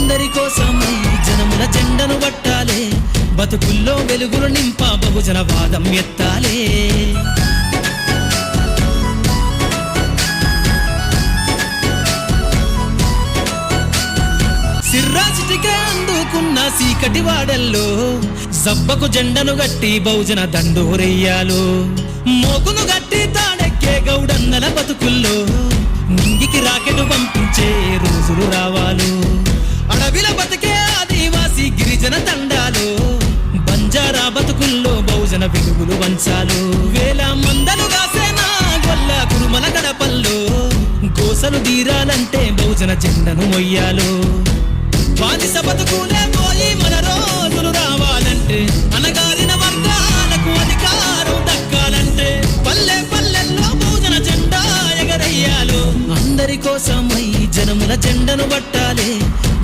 అందరి కోసమై జనముల జెండను పట్టాలే, బతుకుల్లో వెలుగులు నింప బహుజన వాదం ఎత్తాలే. సిర్రాసిటికే అందుకున్న సీకటి వాడల్లో సబ్బకు జెండను గట్టి బహుజన దండోరెయ్యాలు. మోకును గట్టి తాడెక్కే గౌడన్నల బతుకుల్లో నింగికి రాకెట్ పంపించే రోజులు రావాలు. అడవిల బతికే ఆదివాసి గిరిజన తండాలు, బంజారా బతుకుల్లో బహుజన వెలుగులు వంచాలు. వేల మందలు కాసేనా గొల్ల కురుమల గడపల్లో గోసలు తీరాలంటే బహుజన జెండను మొయ్యాలు. బానిస బతుకులే పోయి మన రోజులు రావాలంటే, అనగారిన వర్గాలకు అధికారం దక్కాలంటే పల్లె పల్లెల్లో బహుజన జెండా ఎగరయ్యాలు. అందరి కోసమై జనముల జెండను పట్టాలే,